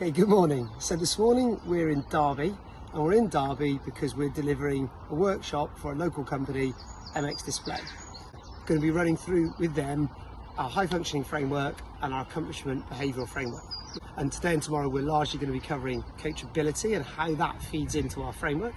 Hey, good morning. So this morning we're in Derby, and we're in Derby because we're delivering a workshop for a local company, MX Display. Going to be running through with them our high functioning framework and our accomplishment behavioural framework. And today and tomorrow we're largely going to be covering coachability and how that feeds into our framework.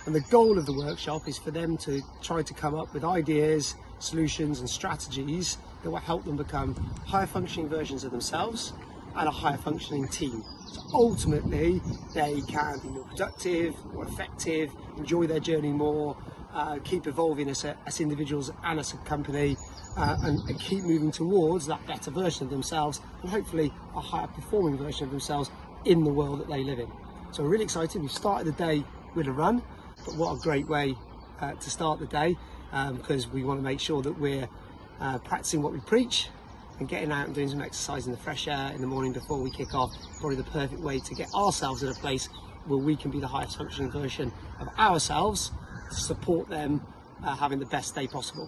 And the goal of the workshop is for them to try to come up with ideas, solutions and strategies that will help them become higher functioning versions of themselves and a higher functioning team. So ultimately they can be more productive, more effective, enjoy their journey more, keep evolving as individuals and as a company, and keep moving towards that better version of themselves and hopefully a higher performing version of themselves in the world that they live in. So we're really excited. We've started the day with a run, but what a great way to start the day, because we want to make sure that we're practicing what we preach and getting out and doing some exercise in the fresh air in the morning before we kick off. Probably the perfect way to get ourselves in a place where we can be the highest functioning version of ourselves to support them having the best day possible.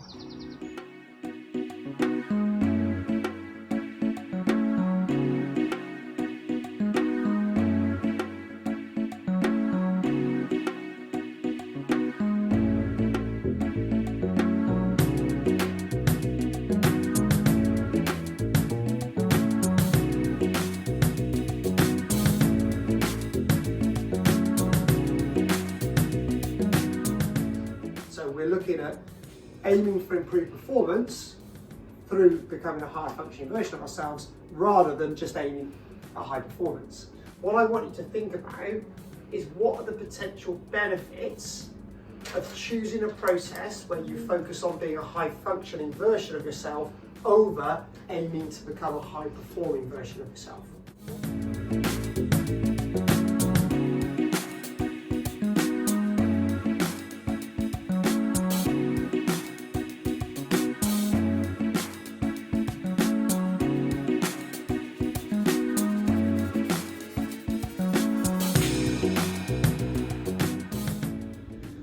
We're looking at aiming for improved performance through becoming a higher functioning version of ourselves rather than just aiming at high performance. What I want you to think about is what are the potential benefits of choosing a process where you focus on being a high functioning version of yourself over aiming to become a high performing version of yourself.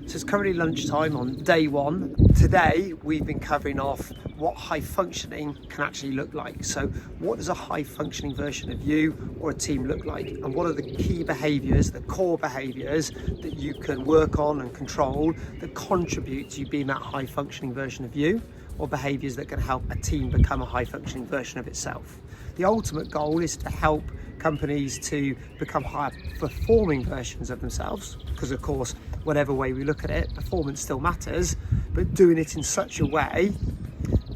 It's currently lunchtime on day one. Today we've been covering off what high functioning can actually look like. So what does a high functioning version of you or a team look like? And what are the key behaviours, the core behaviours that you can work on and control that contribute to you being that high functioning version of you, or behaviours that can help a team become a high functioning version of itself? The ultimate goal is to help companies to become higher performing versions of themselves, because of course whatever way we look at it, performance still matters, but doing it in such a way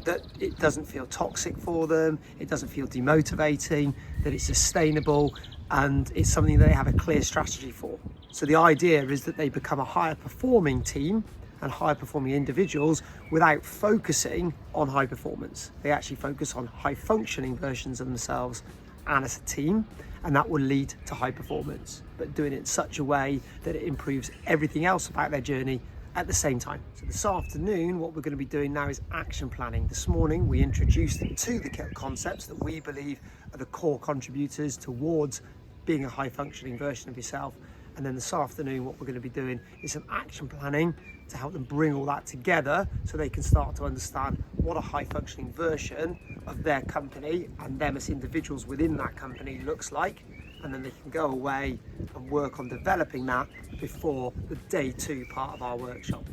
that it doesn't feel toxic for them, it doesn't feel demotivating, that it's sustainable, and it's something that they have a clear strategy for. So the idea is that they become a higher performing team and higher performing individuals without focusing on high performance. They actually focus on high functioning versions of themselves and as a team, and that will lead to high performance, but doing it in such a way that it improves everything else about their journey at the same time. So this afternoon, what we're going to be doing now is action planning. This morning, we introduced two of the concepts that we believe are the core contributors towards being a high functioning version of yourself. And then this afternoon, what we're going to be doing is some action planning to help them bring all that together so they can start to understand what a high functioning version of their company and them as individuals within that company looks like. And then they can go away and work on developing that before the day two part of our workshop.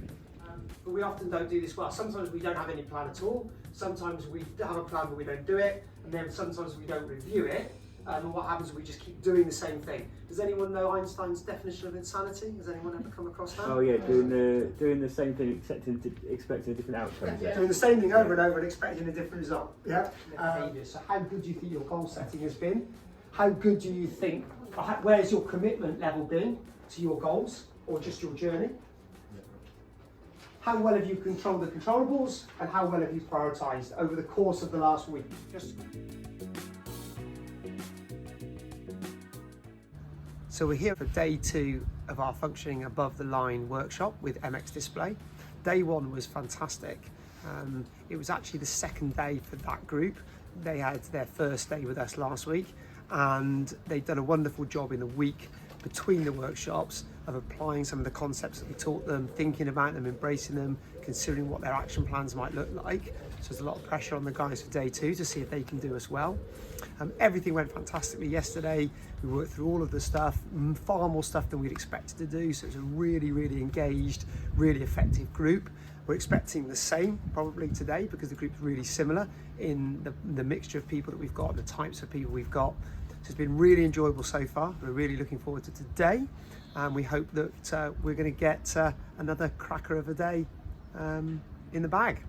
But we often don't do this well. Sometimes we don't have any plan at all. Sometimes we have a plan but we don't do it. And then sometimes we don't review it. And what happens is we just keep doing the same thing. Does anyone know Einstein's definition of insanity? Has anyone ever come across that? Oh yeah, doing the same thing, expecting a different outcome. Yeah. Doing the same thing over and over and expecting a different result. Yeah. So how good do you think your goal setting has been? How good do you think, where's your commitment level been to your goals or just your journey? How well have you controlled the controllables and how well have you prioritised over the course of the last week? So we're here for day two of our functioning above the line workshop with MX Display. Day one was fantastic. It was actually the second day for that group. They had their first day with us last week, and they've done a wonderful job in the week between the workshops of applying some of the concepts that we taught them, thinking about them, embracing them, considering what their action plans might look like. So there's a lot of pressure on the guys for day 2 to see if they can do as well. Everything went fantastically yesterday. We worked through all of the stuff, far more stuff than we'd expected to do. So it's a really, really engaged, really effective group. We're expecting the same probably today because the group's really similar in the mixture of people that we've got, the types of people we've got. So it's been really enjoyable so far. We're really looking forward to today, and we hope that we're going to get another cracker of a day in the bag.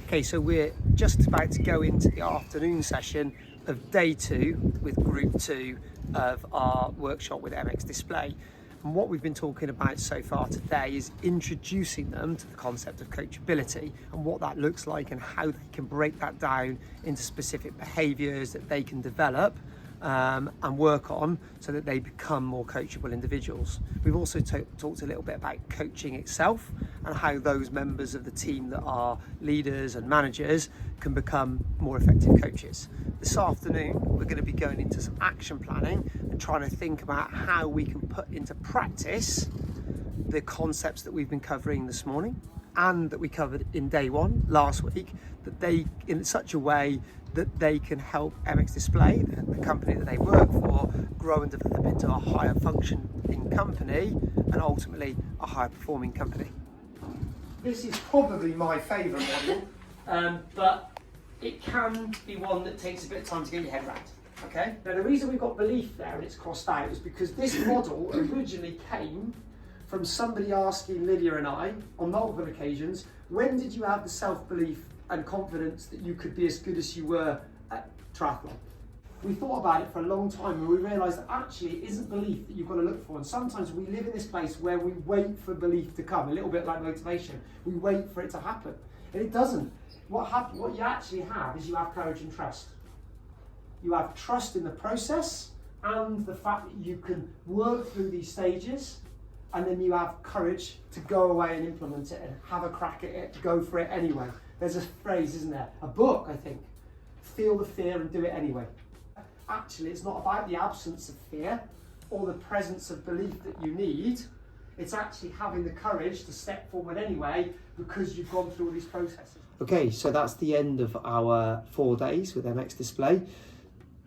Okay, so we're just about to go into the afternoon session of day 2 with group 2 of our workshop with MX Display. And what we've been talking about so far today is introducing them to the concept of coachability and what that looks like and how they can break that down into specific behaviours that they can develop and work on so that they become more coachable individuals. We've also talked a little bit about coaching itself and how those members of the team that are leaders and managers can become more effective coaches. This afternoon, we're going to be going into some action planning and trying to think about how we can put into practice the concepts that we've been covering this morning and that we covered in day 1 last week, that they, in such a way that they can help MX Display, the company that they work for, grow and develop into a higher functioning company and ultimately a higher performing company. This is probably my favourite model, but it can be one that takes a bit of time to get your head around. Okay? Now the reason we've got belief there and it's crossed out is because this model originally came from somebody asking Lydia and I on multiple occasions, when did you have the self-belief and confidence that you could be as good as you were at triathlon? We thought about it for a long time and we realised that actually it isn't belief that you've got to look for, and sometimes we live in this place where we wait for belief to come, a little bit like motivation. We wait for it to happen and it doesn't. What you actually have is you have courage and trust. You have trust in the process and the fact that you can work through these stages, and then you have courage to go away and implement it and have a crack at it, go for it anyway. There's a phrase, isn't there? A book, I think. Feel the fear and do it anyway. Actually, it's not about the absence of fear or the presence of belief that you need. It's actually having the courage to step forward anyway because you've gone through all these processes. Okay, so that's the end of our 4 days with MX Display.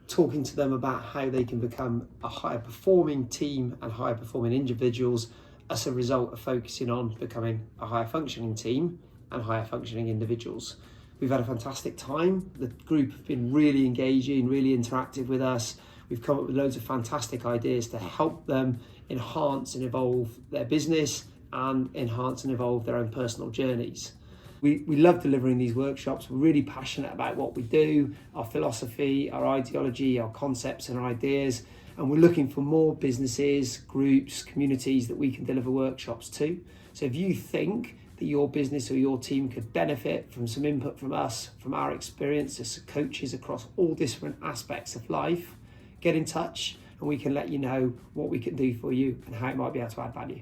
Talking to them about how they can become a higher performing team and higher performing individuals as a result of focusing on becoming a higher functioning team and higher functioning individuals. We've had a fantastic time. The group have been really engaging, really interactive with us. We've come up with loads of fantastic ideas to help them enhance and evolve their business and enhance and evolve their own personal journeys. We love delivering these workshops. We're really passionate about what we do, our philosophy, our ideology, our concepts and our ideas. And we're looking for more businesses, groups, communities that we can deliver workshops to. So if you think that your business or your team could benefit from some input from us, from our experience as coaches across all different aspects of life, get in touch and we can let you know what we can do for you and how it might be able to add value.